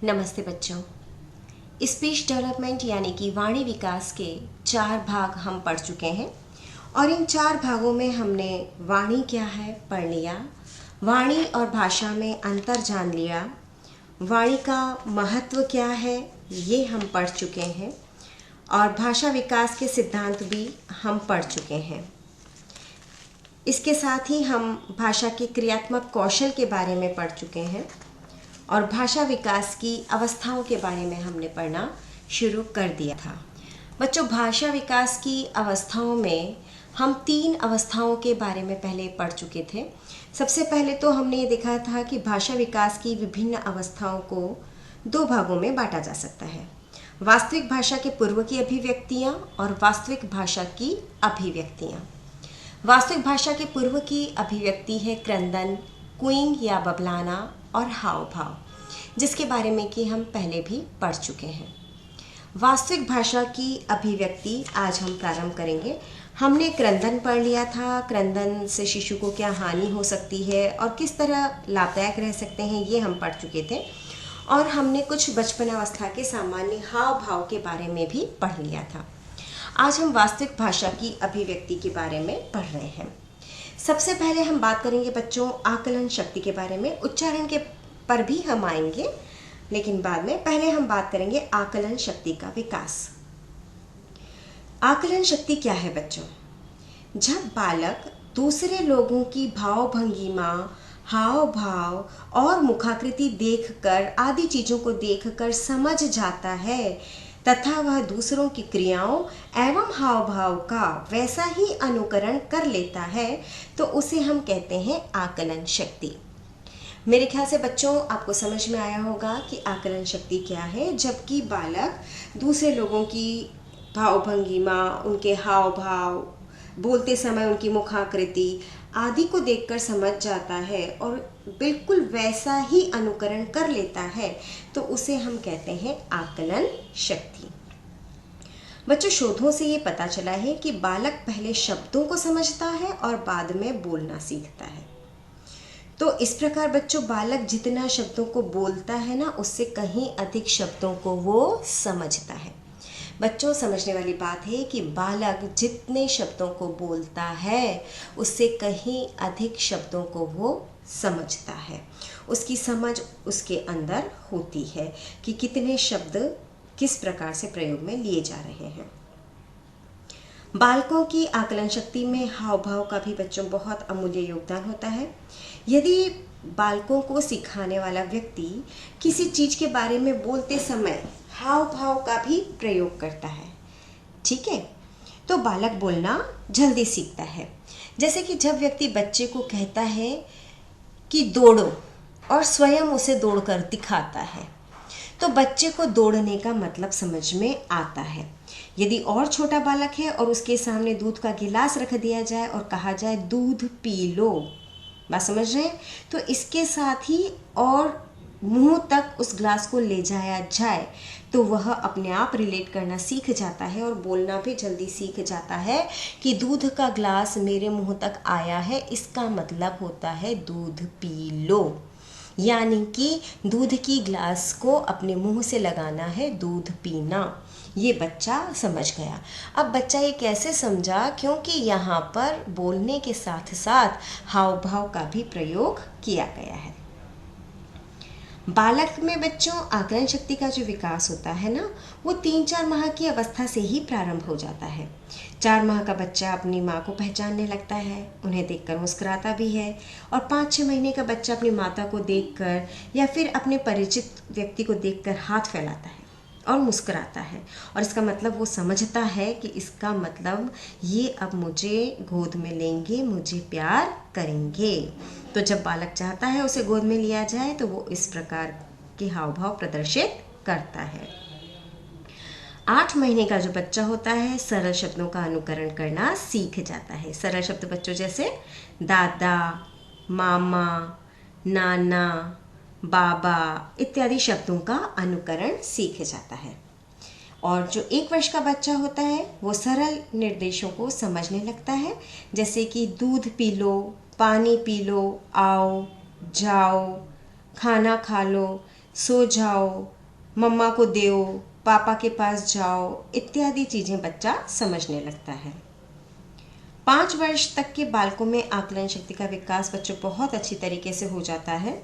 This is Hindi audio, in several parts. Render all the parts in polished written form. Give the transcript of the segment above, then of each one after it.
नमस्ते बच्चों। स्पीच डेवलपमेंट यानी कि वाणी विकास के 4 भाग हम पढ़ चुके हैं और इन 4 भागों में हमने वाणी क्या है पढ़ लिया, वाणी और भाषा में अंतर जान लिया, वाणी का महत्व क्या है ये हम पढ़ चुके हैं और भाषा विकास के सिद्धांत भी हम पढ़ चुके हैं। इसके साथ ही हम भाषा के क्रियात्मक कौशल के बारे में पढ़ चुके हैं और भाषा विकास की अवस्थाओं के बारे में हमने पढ़ना शुरू कर दिया था। बच्चों, भाषा विकास की अवस्थाओं में हम 3 अवस्थाओं के बारे में पहले पढ़ चुके थे। सबसे पहले तो हमने ये देखा था कि भाषा विकास की विभिन्न अवस्थाओं को 2 भागों में बांटा जा सकता है, वास्तविक भाषा के पूर्व की अभिव्यक्तियाँ और वास्तविक भाषा की अभिव्यक्तियाँ। वास्तविक भाषा के पूर्व की अभिव्यक्ति है क्रंदन, कूइंग या बबलाना और हाव भाव, जिसके बारे में कि हम पहले भी पढ़ चुके हैं। वास्तविक भाषा की अभिव्यक्ति आज हम प्रारंभ करेंगे। हमने क्रंदन पढ़ लिया था, क्रंदन से शिशु को क्या हानि हो सकती है और किस तरह लाभदायक रह सकते हैं ये हम पढ़ चुके थे और हमने कुछ बचपन अवस्था के सामान्य हाव भाव के बारे में भी पढ़ लिया था। आज हम वास्तविक भाषा की अभिव्यक्ति के बारे में पढ़ रहे हैं। सबसे पहले हम बात करेंगे बच्चों आकलन शक्ति के बारे में। उच्चारण के पर भी हम आएंगे, लेकिन बाद में पहले हम बात करेंगे आकलन शक्ति का विकास। आकलन शक्ति क्या है बच्चों? जब बालक दूसरे लोगों की भाव भंगिमा, हाव भाव और मुखाकृति देखकर आदि चीज़ों को देखकर समझ जाता है तथा वह दूसरों की क्रियाओं एवं हाव भाव का वैसा ही अनुकरण कर लेता है तो उसे हम कहते हैं आकलन शक्ति। मेरे ख्याल से बच्चों आपको समझ में आया होगा कि आकलन शक्ति क्या है। जबकि बालक दूसरे लोगों की भाव भंगिमा, उनके हाव भाव, बोलते समय उनकी मुखाकृति आदि को देखकर समझ जाता है और बिल्कुल वैसा ही अनुकरण कर लेता है तो उसे हम कहते हैं आकलन शक्ति। बच्चों, शोधों से ये पता चला है कि बालक पहले शब्दों को समझता है और बाद में बोलना सीखता है। तो इस प्रकार बच्चों बालक जितना शब्दों को बोलता है ना, उससे कहीं अधिक शब्दों को वो समझता है। बच्चों, समझने वाली बात है कि बालक जितने शब्दों को बोलता है उससे कहीं अधिक शब्दों को वो समझता है। उसकी समझ उसके अंदर होती है कि कितने शब्द किस प्रकार से प्रयोग में लिए जा रहे हैं। बालकों की आकलन शक्ति में हाव भाव का भी बच्चों बहुत अमूल्य योगदान होता है। यदि बालकों को सिखाने वाला व्यक्ति किसी चीज़ के बारे में बोलते समय हाव भाव का भी प्रयोग करता है, ठीक है, तो बालक बोलना जल्दी सीखता है। जैसे कि जब व्यक्ति बच्चे को कहता है कि दौड़ो और स्वयं उसे दौड़कर दिखाता है तो बच्चे को दौड़ने का मतलब समझ में आता है। यदि और छोटा बालक है और उसके सामने दूध का गिलास रख दिया जाए और कहा जाए दूध पी लो, बात समझ रहे हैं, तो इसके साथ ही और मुंह तक उस ग्लास को ले जाया जाए तो वह अपने आप रिलेट करना सीख जाता है और बोलना भी जल्दी सीख जाता है कि दूध का ग्लास मेरे मुंह तक आया है, इसका मतलब होता है दूध पी लो। यानी कि दूध की ग्लास को अपने मुंह से लगाना है, दूध पीना। ये बच्चा समझ गया। अब बच्चा ये कैसे समझा? क्योंकि यहाँ पर बोलने के साथ साथ हाव भाव का भी प्रयोग किया गया है। बालक में बच्चों आकलन शक्ति का जो विकास होता है ना, वो 3-4 माह की अवस्था से ही प्रारंभ हो जाता है। 4 माह का बच्चा अपनी माँ को पहचानने लगता है, उन्हें देखकर मुस्कुराता भी है और 5-6 महीने का बच्चा अपनी माता को देखकर या फिर अपने परिचित व्यक्ति को देखकर हाथ फैलाता है और मुस्कुराता है और इसका मतलब वो समझता है कि इसका मतलब ये अब मुझे गोद में लेंगे, मुझे प्यार करेंगे। तो जब बालक चाहता है उसे गोद में लिया जाए तो वो इस प्रकार के हाव भाव प्रदर्शित करता है। 8 महीने का जो बच्चा होता है सरल शब्दों का अनुकरण करना सीख जाता है। सरल शब्द बच्चों जैसे दादा, मामा, नाना, बाबा इत्यादि शब्दों का अनुकरण सीख जाता है। और जो 1 वर्ष का बच्चा होता है वो सरल निर्देशों को समझने लगता है, जैसे कि दूध पी लो, पानी पी लो, आओ, जाओ, खाना खा लो, सो जाओ, मम्मा को दो, पापा के पास जाओ इत्यादि चीज़ें बच्चा समझने लगता है। 5 वर्ष तक के बालकों में आकलन शक्ति का विकास बच्चों बहुत अच्छी तरीके से हो जाता है।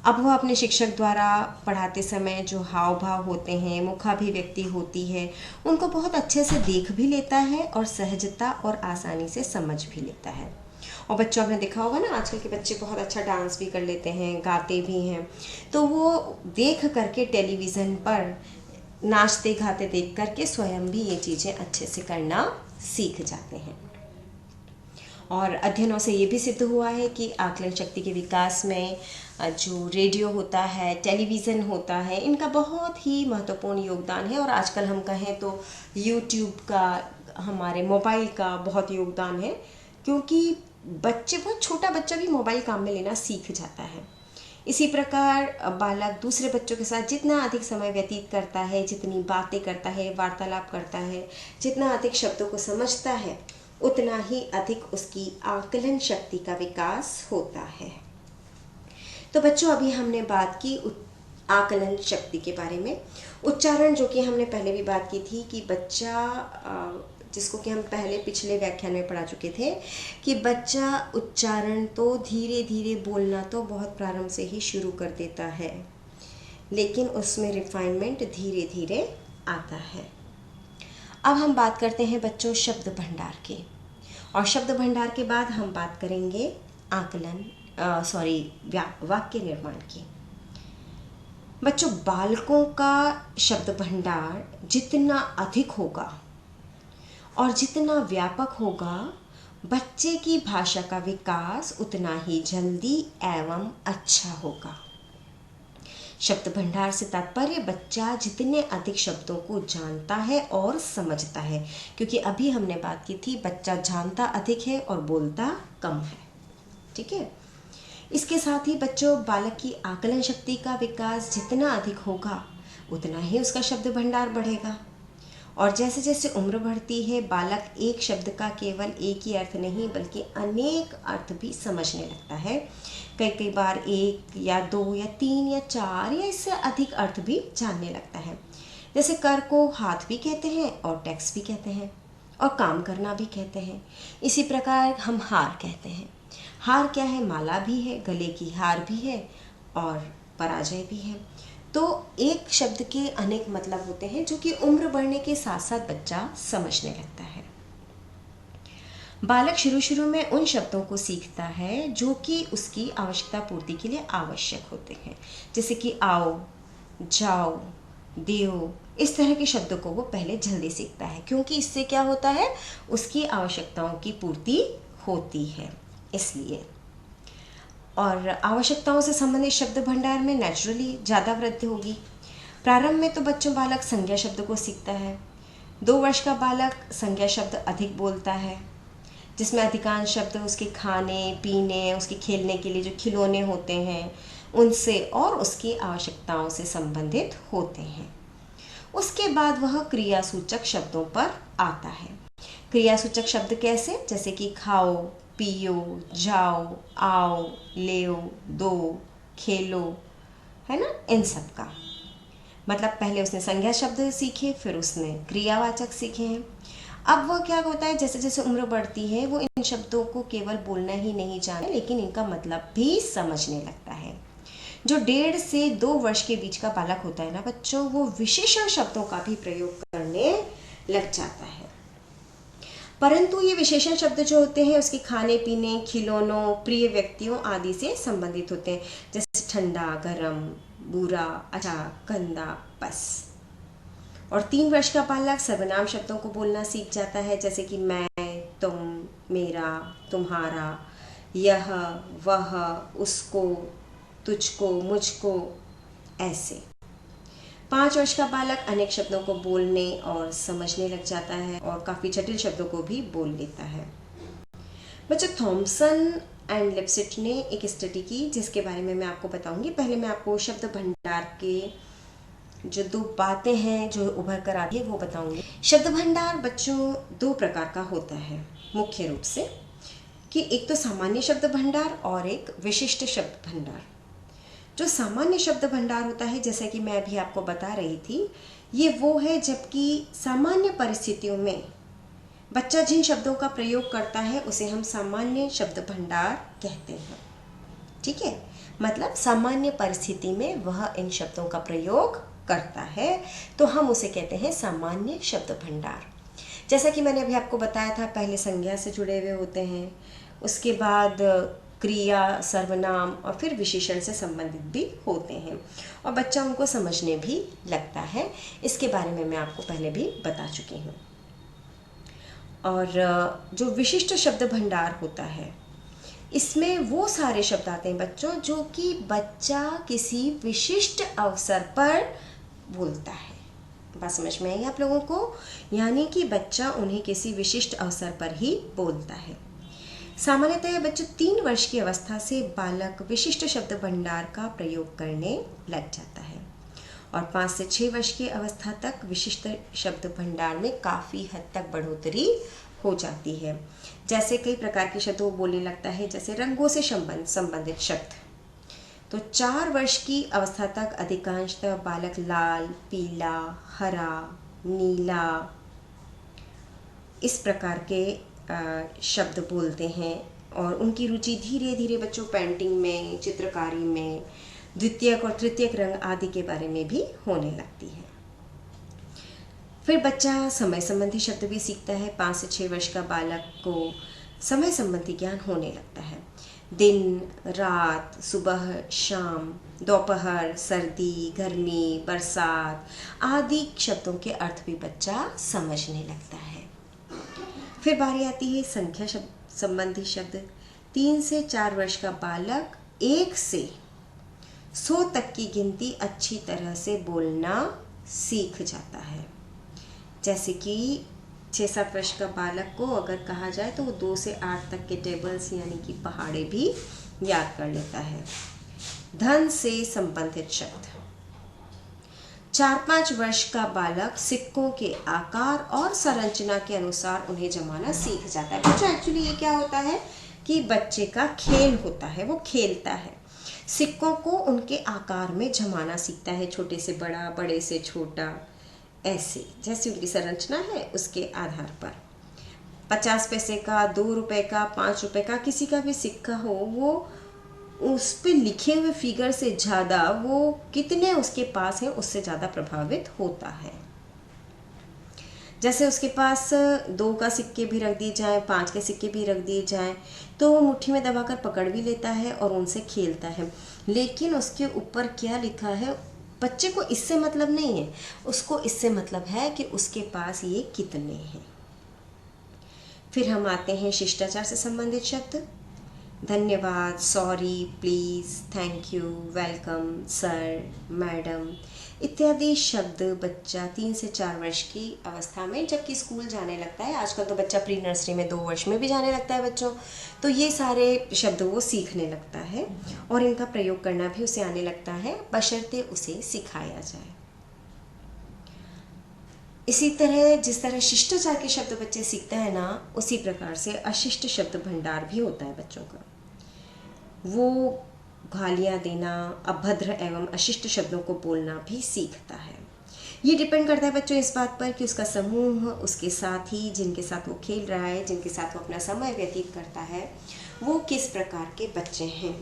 अब वह अपने शिक्षक द्वारा पढ़ाते समय जो हाव भाव होते हैं, मुखाभिव्यक्ति होती है, उनको बहुत अच्छे से देख भी लेता है और सहजता और आसानी से समझ भी लेता है। और बच्चों आपने देखा होगा ना, आजकल के बच्चे बहुत अच्छा डांस भी कर लेते हैं, गाते भी हैं, तो वो देख करके टेलीविज़न पर नाचते गाते देख करके स्वयं भी ये चीज़ें अच्छे से करना सीख जाते हैं। और अध्ययनों से ये भी सिद्ध हुआ है कि आकलन शक्ति के विकास में जो रेडियो होता है, टेलीविज़न होता है, इनका बहुत ही महत्वपूर्ण योगदान है। और आजकल हम कहें तो यूट्यूब का, हमारे मोबाइल का बहुत योगदान है, क्योंकि बहुत छोटा बच्चा भी मोबाइल काम में लेना सीख जाता है। इसी प्रकार बालक दूसरे बच्चों के साथ जितना अधिक समय व्यतीत करता है, जितनी बातें करता है, वार्तालाप करता है, जितना अधिक शब्दों को समझता है, उतना ही अधिक उसकी आकलन शक्ति का विकास होता है। तो बच्चों, अभी हमने बात की आकलन शक्ति के बारे में। उच्चारण, जो कि हमने पहले भी बात की थी कि बच्चा, जिसको कि हम पहले पिछले व्याख्यान में पढ़ा चुके थे, कि बच्चा उच्चारण तो धीरे धीरे बोलना तो बहुत प्रारंभ से ही शुरू कर देता है, लेकिन उसमें रिफाइनमेंट धीरे धीरे आता है। अब हम बात करते हैं बच्चों शब्द भंडार के, और शब्द भंडार के बाद हम बात करेंगे वाक्य निर्माण की। बच्चों, बालकों का शब्द भंडार जितना अधिक होगा और जितना व्यापक होगा, बच्चे की भाषा का विकास उतना ही जल्दी एवं अच्छा होगा। शब्द भंडार से तात्पर्य बच्चा जितने अधिक शब्दों को जानता है और समझता है, क्योंकि अभी हमने बात की थी बच्चा जानता अधिक है और बोलता कम है। ठीक है। इसके साथ ही बच्चों, बालक की आकलन शक्ति का विकास जितना अधिक होगा, उतना ही उसका शब्द भंडार बढ़ेगा। और जैसे जैसे उम्र बढ़ती है, बालक एक शब्द का केवल एक ही अर्थ नहीं बल्कि अनेक अर्थ भी समझने लगता है। कई बार 1 या 2 या 3 या 4 या इससे अधिक अर्थ भी जानने लगता है। जैसे कर को हाथ भी कहते हैं और टैक्स भी कहते हैं और काम करना भी कहते हैं। इसी प्रकार हम हार कहते हैं। हार क्या है? माला भी है, गले की हार भी है और पराजय भी है। तो एक शब्द के अनेक मतलब होते हैं, जो कि उम्र बढ़ने के साथ साथ बच्चा समझने लगता है। बालक शुरू में उन शब्दों को सीखता है जो कि उसकी आवश्यकता पूर्ति के लिए आवश्यक होते हैं, जैसे कि आओ, जाओ, देओ, इस तरह के शब्दों को वो पहले जल्दी सीखता है, क्योंकि इससे क्या होता है, उसकी आवश्यकताओं की पूर्ति होती है इसलिए। और आवश्यकताओं से संबंधित शब्द भंडार में नेचुरली ज़्यादा वृद्धि होगी। प्रारंभ में तो बालक संज्ञा शब्द को सीखता है। 2 वर्ष का बालक संज्ञा शब्द अधिक बोलता है, जिसमें अधिकांश शब्द उसके खाने पीने, उसके खेलने के लिए जो खिलौने होते हैं उनसे और उसकी आवश्यकताओं से संबंधित होते हैं। उसके बाद वह क्रियासूचक शब्दों पर आता है। क्रियासूचक शब्द कैसे? जैसे कि खाओ, पियो, जाओ, आओ, लेओ, दो, खेलो, है ना, इन सब का मतलब पहले उसने संज्ञा शब्द सीखे, फिर उसने क्रियावाचक सीखे हैं। अब वह क्या होता है, जैसे जैसे उम्र बढ़ती है वो इन शब्दों को केवल बोलना ही नहीं जाने, लेकिन इनका मतलब भी समझने लगता है। जो 1.5 से 2 वर्ष के बीच का बालक होता है ना बच्चों, वो विशेषण शब्दों का भी प्रयोग करने लग जाता है। परंतु ये विशेषण शब्द जो होते हैं उसके खाने पीने, खिलौनों, प्रिय व्यक्तियों आदि से संबंधित होते हैं, जैसे ठंडा, गरम, बुरा, अच्छा, गंदा, बस। और 3 वर्ष का बालक सर्वनाम शब्दों को बोलना सीख जाता है, जैसे कि मैं, तुम, मेरा, तुम्हारा, यह, वह, उसको, तुझको, मुझको, ऐसे। 5 वर्ष का बालक अनेक शब्दों को बोलने और समझने लग जाता है और काफ़ी जटिल शब्दों को भी बोल लेता है। बच्चों, थॉमसन एंड लिप्सिट ने एक स्टडी की जिसके बारे में मैं आपको बताऊंगी। पहले मैं आपको शब्द भंडार के जो 2 बातें हैं जो उभर कर आती है वो बताऊंगी। शब्द भंडार बच्चों 2 प्रकार का होता है मुख्य रूप से, कि एक तो सामान्य शब्द भंडार और एक विशिष्ट शब्द भंडार। जो सामान्य शब्द भंडार होता है, जैसा कि मैं अभी आपको बता रही थी, ये वो है जबकि सामान्य परिस्थितियों में बच्चा जिन शब्दों का प्रयोग करता है उसे हम सामान्य शब्द भंडार कहते हैं। ठीक है, मतलब सामान्य परिस्थिति में वह इन शब्दों का प्रयोग करता है तो हम उसे कहते हैं सामान्य शब्द भंडार। जैसा कि मैंने अभी आपको बताया था, पहले संज्ञा से जुड़े हुए होते हैं, उसके बाद क्रिया, सर्वनाम और फिर विशेषण से संबंधित भी होते हैं और बच्चा उनको समझने भी लगता है। इसके बारे में मैं आपको पहले भी बता चुकी हूँ। और जो विशिष्ट शब्द भंडार होता है, इसमें वो सारे शब्द आते हैं बच्चों जो कि बच्चा किसी विशिष्ट अवसर पर बोलता है। बात समझ में आई आप लोगों को? यानी कि बच्चा उन्हें किसी विशिष्ट अवसर पर ही बोलता है। सामान्यतः बच्चे 3 वर्ष की अवस्था से बालक विशिष्ट शब्द भंडार का प्रयोग करने लग जाता है और 5 से 6 वर्ष की अवस्था तक विशिष्ट शब्द भंडार में काफ़ी हद तक बढ़ोतरी हो जाती है। जैसे कई प्रकार के शब्द वो बोलने लगता है, जैसे रंगों से संबंधित शब्द। तो 4 वर्ष की अवस्था तक अधिकांशतः बालक लाल, पीला, हरा, नीला इस प्रकार के शब्द बोलते हैं और उनकी रुचि धीरे धीरे बच्चों पेंटिंग में, चित्रकारी में, द्वितीयक और तृतीयक रंग आदि के बारे में भी होने लगती है। फिर बच्चा समय संबंधी शब्द भी सीखता है। 5 से 6 वर्ष का बालक को समय संबंधी ज्ञान होने लगता है। दिन, रात, सुबह, शाम, दोपहर, सर्दी, गर्मी, बरसात आदि शब्दों के अर्थ भी बच्चा समझने लगता है। फिर बारी आती है संख्या संबंधी शब्द। 3 से 4 वर्ष का बालक 1 से 100 तक की गिनती अच्छी तरह से बोलना सीख जाता है। जैसे कि 6-7 वर्ष का बालक को अगर कहा जाए तो वो 2 से 8 तक के टेबल्स यानी कि पहाड़े भी याद कर लेता है। धन से संबंधित शब्द। 4-5 वर्ष का बालक सिक्कों के आकार और संरचना के अनुसार उन्हें जमाना सीख जाता है। बच्चों एक्चुअली ये क्या होता है कि बच्चे का खेल होता है, वो खेलता है, सिक्कों को उनके आकार में जमाना सीखता है, छोटे से बड़ा, बड़े से छोटा, ऐसे जैसी उनकी संरचना है उसके आधार पर। 50 पैसे का, 2 रुपए का, 5 रुपए का किसी का भी सिक्का हो, वो उस पे लिखे हुए फिगर से ज़्यादा वो कितने उसके पास हैं उससे ज़्यादा प्रभावित होता है। जैसे उसके पास 2 का सिक्के भी रख दिए जाएं, 5 के सिक्के भी रख दिए जाएं तो वो मुट्ठी में दबाकर पकड़ भी लेता है और उनसे खेलता है। लेकिन उसके ऊपर क्या लिखा है बच्चे को इससे मतलब नहीं है, उसको इससे मतलब है कि उसके पास ये कितने हैं। फिर हम आते हैं शिष्टाचार से संबंधित शब्द। धन्यवाद, sorry, please, thank you, welcome, sir, madam इत्यादि शब्द बच्चा 3 से 4 वर्ष की अवस्था में जबकि स्कूल जाने लगता है, आजकल तो बच्चा प्री नर्सरी में 2 वर्ष में भी जाने लगता है बच्चों, तो ये सारे शब्द वो सीखने लगता है और इनका प्रयोग करना भी उसे आने लगता है बशर्ते उसे सिखाया जाए। इसी तरह जिस तरह शिष्टाचार के शब्द बच्चे सीखते हैं ना, उसी प्रकार से अशिष्ट शब्द भंडार भी होता है बच्चों का। वो गालियाँ देना, अभद्र एवं अशिष्ट शब्दों को बोलना भी सीखता है। ये डिपेंड करता है बच्चों इस बात पर कि उसका समूह, उसके साथी जिनके साथ वो खेल रहा है, जिनके साथ वो अपना समय व्यतीत करता है, वो किस प्रकार के बच्चे हैं।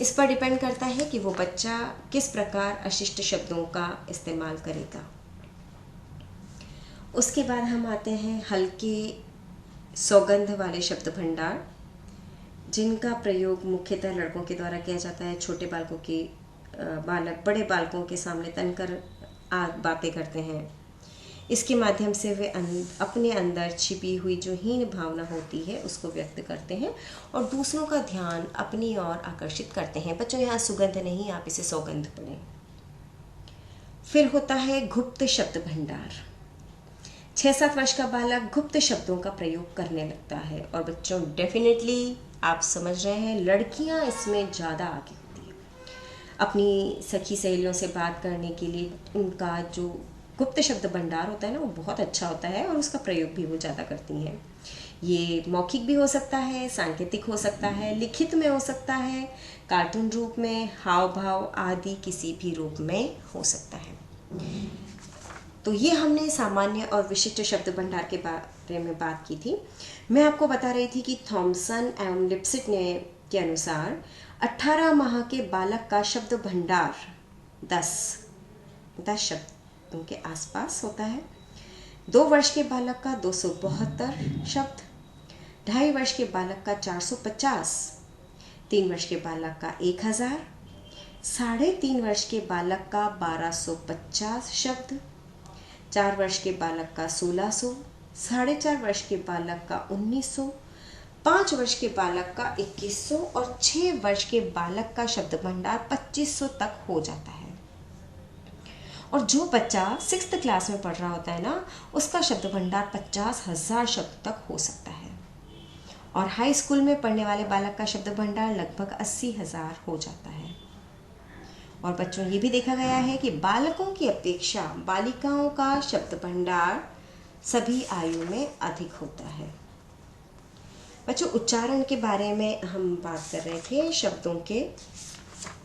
इस पर डिपेंड करता है कि वो बच्चा किस प्रकार अशिष्ट शब्दों का इस्तेमाल करेगा। उसके बाद हम आते हैं हल्के सौगंध वाले शब्द भंडार, जिनका प्रयोग मुख्यतः लड़कों के द्वारा किया जाता है। छोटे बालकों के बालक बड़े बालकों के सामने तनकर बातें करते हैं। इसके माध्यम से वे अपने अंदर छिपी हुई जो हीन भावना होती है उसको व्यक्त करते हैं और दूसरों का ध्यान अपनी ओर आकर्षित करते हैं। बच्चों यहाँ सुगंध नहीं, आप इसे सौगंध पढ़ें। फिर होता है गुप्त शब्द भंडार। 6-7 वर्ष का बालक गुप्त शब्दों का प्रयोग करने लगता है और बच्चों डेफिनेटली आप समझ रहे हैं लड़कियां इसमें ज़्यादा आगे होती हैं। अपनी सखी सहेलियों से बात करने के लिए उनका जो गुप्त शब्द भंडार होता है ना, वो बहुत अच्छा होता है और उसका प्रयोग भी वो ज़्यादा करती हैं। ये मौखिक भी हो सकता है, सांकेतिक हो सकता है, लिखित में हो सकता है, कार्टून रूप में, हाव भाव आदि किसी भी रूप में हो सकता है। तो ये हमने सामान्य और विशिष्ट शब्द भंडार के बारे में बात की थी। मैं आपको बता रही थी कि थॉमसन एवं लिप्सिट ने के अनुसार 18 माह के बालक का शब्द भंडार 10 शब्दों के आसपास होता है। 2 वर्ष के बालक का 272 शब्द, 2.5 वर्ष के बालक का 450, 3 वर्ष के बालक का 1000, 3.5 वर्ष के बालक का 1250 शब्द, 4 वर्ष के बालक का 1600, 4.5 वर्ष के बालक का 1900, 5 वर्ष के बालक का 2100 और 6 वर्ष के बालक का शब्द भंडार 2500 तक हो जाता है। और जो बच्चा 6th क्लास में पढ़ रहा होता है ना, उसका शब्द भंडार 50,000 शब्द तक हो सकता है। और हाई स्कूल में पढ़ने वाले बालक का शब्द भंडार लगभग 80,000 हो जाता है। और बच्चों, ये भी देखा गया है कि बालकों की अपेक्षा बालिकाओं का शब्द भंडार सभी आयु में अधिक होता है। बच्चों, उच्चारण के बारे में हम बात कर रहे थे, शब्दों के,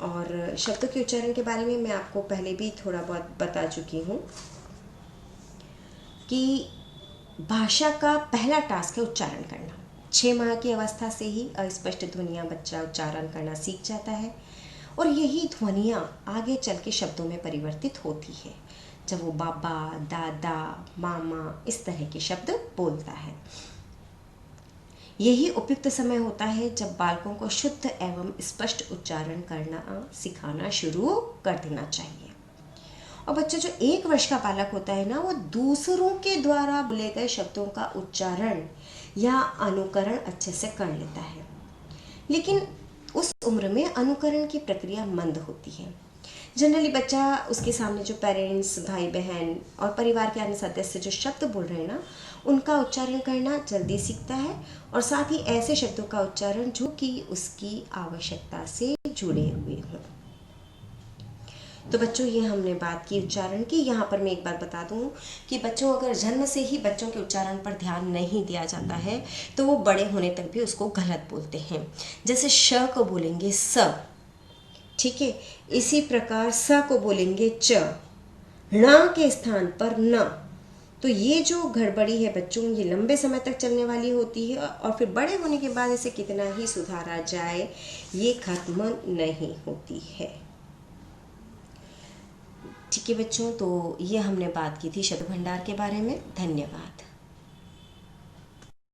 और शब्दों के उच्चारण के बारे में मैं आपको पहले भी थोड़ा बहुत बता चुकी हूँ कि भाषा का पहला टास्क है उच्चारण करना। 6 माह की अवस्था से ही अस्पष्ट ध्वनियाँ बच्चा उच्चारण करना सीख जाता है और यही ध्वनियाँ आगे चल के शब्दों में परिवर्तित होती है जब वो बाबा, दादा, मामा इस तरह के शब्द बोलता है। यही उपयुक्त समय होता है जब बालकों को शुद्ध एवं स्पष्ट उच्चारण करना सिखाना शुरू कर देना चाहिए। और बच्चा जो 1 वर्ष का बालक होता है ना, वो दूसरों के द्वारा बोले गए शब्दों का उच्चारण या अनुकरण अच्छे से कर लेता है, लेकिन उस उम्र में अनुकरण की प्रक्रिया मंद होती है। जनरली बच्चा उसके सामने जो पेरेंट्स, भाई बहन और परिवार के अन्य सदस्य जो शब्द बोल रहे हैं ना, उनका उच्चारण करना जल्दी सीखता है और साथ ही ऐसे शब्दों का उच्चारण जो कि उसकी आवश्यकता से जुड़े हुए हों। तो बच्चों, ये हमने बात की उच्चारण की। यहाँ पर मैं एक बात बता दूँ कि बच्चों, अगर जन्म से ही बच्चों के उच्चारण पर ध्यान नहीं दिया जाता है तो वो बड़े होने तक भी उसको गलत बोलते हैं। जैसे श को बोलेंगे स, ठीक है, इसी प्रकार स को बोलेंगे च, ण के स्थान पर न। तो ये जो गड़बड़ी है बच्चों, ये लंबे समय तक चलने वाली होती है और फिर बड़े होने के बाद इसे कितना ही सुधारा जाए, ये खत्म नहीं होती है। ठीक है बच्चों, तो ये हमने बात की थी शब्द भंडार के बारे में। धन्यवाद।